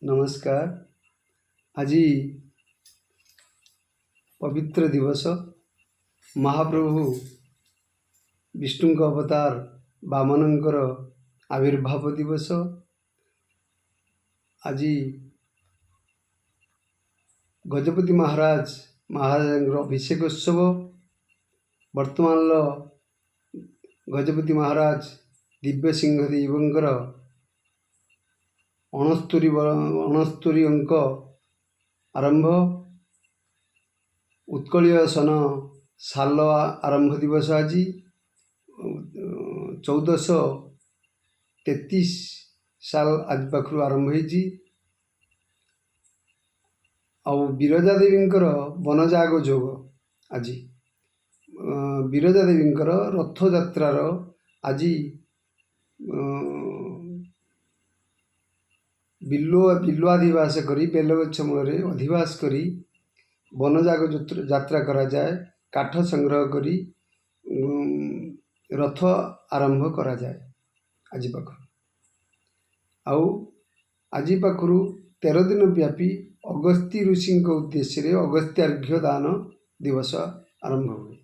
नमस्कार। आज पवित्र दिवस महाप्रभु विष्णु अवतार वामनंकर आविर्भाव दिवस। आज गजपति महाराज अभिषेक उत्सव। वर्तमान गजपति महाराज दिव्य सिंहदेवंकर 69 अंक आरंभ। उत्कलीय सन साल आरंभ दिवस आज 1433 साल आज पाखु आरंभ होती। विरजा देवींकर वनजाग जोग आज विरजा देवींकर रथ यात्रार आज बिल्वाधिवास करी बेलगछ मूल अधिवास करी वनजाग यात्रा करा जाए। काठ संग्रह करी रथ आरंभ करा जाए। आज पाखु 13 दिन व्यापी अगस्त्य ऋषि उद्देश्य अगस्त्यार्घ्य दान दिवस आरंभ हुए।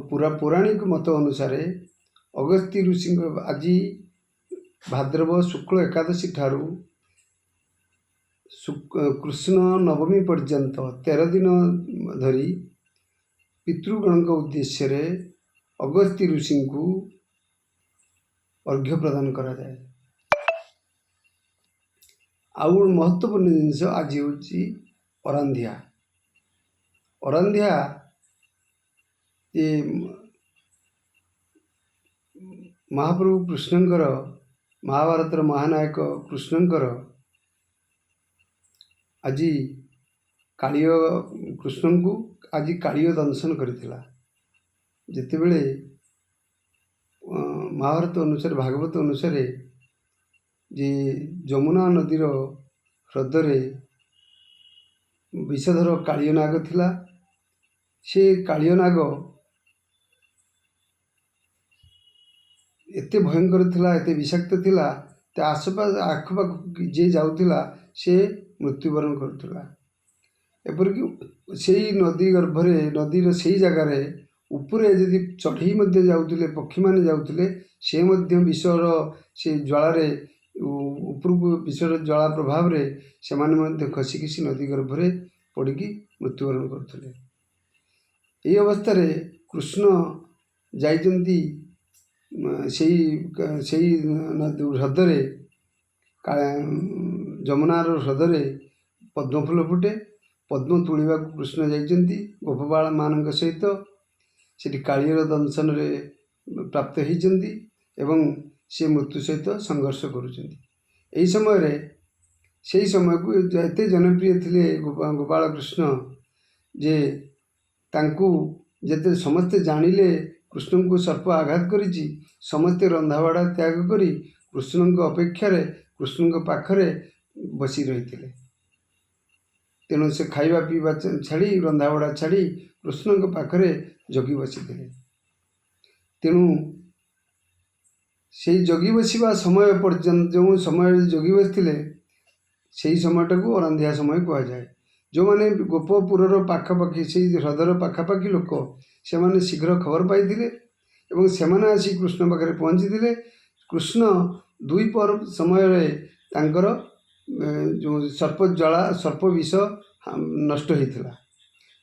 पूरा पौराणिक मत अनुसार अगस्त्य ऋषि आज भाद्रव शुक्ल एकादशी ठारू कृष्ण नवमी पर्यंत 13 दिन धरी पितृगण उद्देश्य अगस्त्य ऋषि को अर्घ्य प्रदान करा जाए। आउ महत्वपूर्ण जिनस आज हूँ अरांधिया। अरांधिया ये महाप्रभु कृष्णंकर महाभारतर महानायक कृष्णंकर आज कालिय कृष्ण को आज कालिय दंशन करथिला। जेतेबेले महाभारत अनुसार भागवत अनुसार जे जमुना नदीर ह्रदरे विषधर कालिय नाग थिला। से कालिय नाग एते भयंकर थिला, एते विषाक्त थिला, ते आसपास आखपाख जे जाउथिला से मृत्युवरण करुला। एपरिक से नदी गर्भरे नदीर से जगार उपरे यदि चढ़ई मध्य जाउथिले पक्षी माने जाउथिले से मध्य विषर से ज्वालार उपरको विषर ज्वाला प्रभाव रे से माने मध्य खसी खसी नदी गर्भरे पड़िकी मृत्युवरण करुले। ये अवस्था रे कृष्ण जाइचंती से ह्रदरे जमुनार ह्रदरे पद्मफूल फुटे। पद्म तुलिबा कृष्ण जाइचंती गोपबाल मान सहित से कालियर दंशन रे प्राप्त होइचंती एवं से मृत्यु सहित संघर्ष करुचंती। एही समय रे सेही समय को एते जनप्रिय थिले गोपाल कृष्ण जे तांकू जेते समस्ते जानिले कृष्ण को सर्प आघात करिछि, समस्ते रंधाबाड़ा त्याग करी कृष्ण अपेक्षा कृष्ण पाखरे बसी रही। तेणु से खाइबा पीवा छाड़ी रंधाबड़ा छाड़ी कृष्ण पाखरे जगी बसी। तेणु से जगी बसवा समय पर्यंत जो समय जगी बसते से समयटा को अरांधिया समय कह जाए। जो मैंने गोपपुर पाखापाखि से ह्रदर पाखापाखि लोक से माने शीघ्र खबर पाई एवं से आसी कृष्ण पाखे पहुँची थे। कृष्ण द्विपहर समय तांकर जो सर्प ज्वाला सर्प विष नष्ट होता।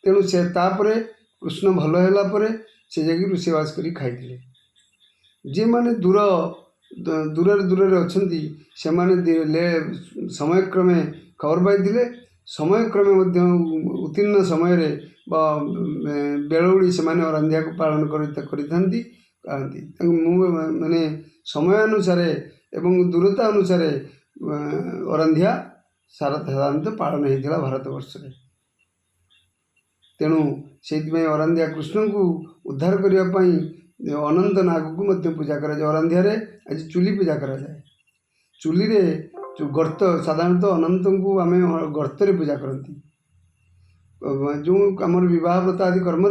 तेणु से तापरे कृष्ण भल होला परे से जाकि रोषेबास करी खाइथिले। जे माने दूर अछंती से माने समयक्रमे खबर पाई। समयक्रमे उत्तीर्ण समय बेलुड़ी से अरांधिया को पालन करी माने समय अनुसार एवं दूरता अनुसार अरांधिया साधारणतः पालन होता भारतवर्ष में। तेणु से अरांधिया कृष्ण को उद्धार करने अनंत नाग को मध्य पूजा करा जाए। अरांधिया आज चुली पूजा करा जाए। चुली रे जो गर्त साधारणतः अनंत को आम गर्तरे पूजा करती। जो आमर विवाह व्रत आदि कर्म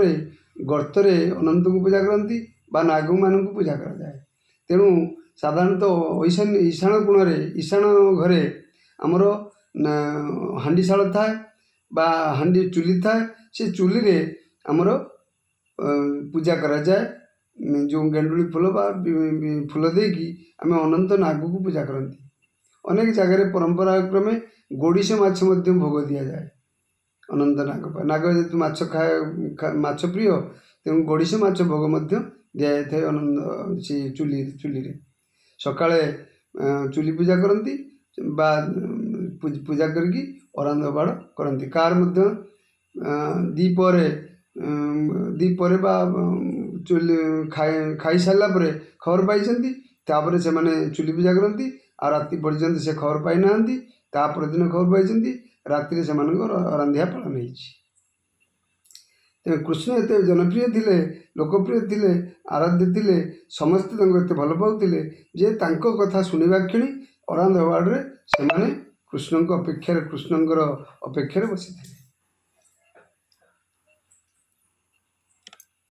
गर्तरे अनंत को पूजा करती बा नाग मान पूजा करा जाए। तेणु ସାଧାରଣତଃ ଈଶାନ କୋଣରେ ଈଶାନ ଘରେ ଆମର ହାଣ୍ଡିଶାଳ ଥାଏ ବା ହାଣ୍ଡି ଚୁଲି ଥାଏ। ସେ ଚୁଲିରେ ଆମର ପୂଜା କରାଯାଏ। ଯେଉଁ ଗେଣ୍ଡୁଳି ଫୁଲ ବା ଫୁଲ ଦେଇକି ଆମେ ଅନନ୍ତ ନାଗକୁ ପୂଜା କରନ୍ତି। ଅନେକ ଜାଗାରେ ପରମ୍ପରା କ୍ରମେ ଗୋଡ଼ିଶ ମାଛ ମଧ୍ୟ ଭୋଗ ଦିଆଯାଏ ଅନନ୍ତ ନାଗ ପାଇଁ। ନାଗ ଯେହେତୁ ମାଛ ପ୍ରିୟ, ତେଣୁ ଗୋଡ଼ିଶ ମାଛ ଭୋଗ ମଧ୍ୟ ଦିଆଯାଇଥାଏ ସେ ଚୁଲିରେ। ସକାଳେ ଚୁଲି ପୂଜା କରନ୍ତି ବା ପୂଜା କରିକି ଅରାନ୍ଧ ବାଡ଼ କରନ୍ତି। କାହାର ମଧ୍ୟ ଦ୍ୱିପହରେ ବା ଚୁଲି ଖାଇସାରିଲା ପରେ ଖବର ପାଇଛନ୍ତି, ତାପରେ ସେମାନେ ଚୁଲି ପୂଜା କରନ୍ତି। ଆଉ ରାତି ପର୍ଯ୍ୟନ୍ତ ସେ ଖବର ପାଇନାହାନ୍ତି, ତା ପରଦିନ ଖବର ପାଇଛନ୍ତି, ରାତିରେ ସେମାନଙ୍କର ରାନ୍ଧିବା ପାଳନ ହେଇଛି। ତେଣୁ କୃଷ୍ଣ ଏତେ ଜନପ୍ରିୟ ଥିଲେ, ଲୋକପ୍ରିୟ ଥିଲେ, ଆରାଧ୍ୟ ଥିଲେ, ସମସ୍ତେ ତାଙ୍କୁ ଏତେ ଭଲ ପାଉଥିଲେ ଯେ ତାଙ୍କ କଥା ଶୁଣିବା କ୍ଷଣି ଅରାନ୍ଧ ବାଡ଼ରେ ସେମାନେ କୃଷ୍ଣଙ୍କର ଅପେକ୍ଷାରେ ବସିଥିଲେ।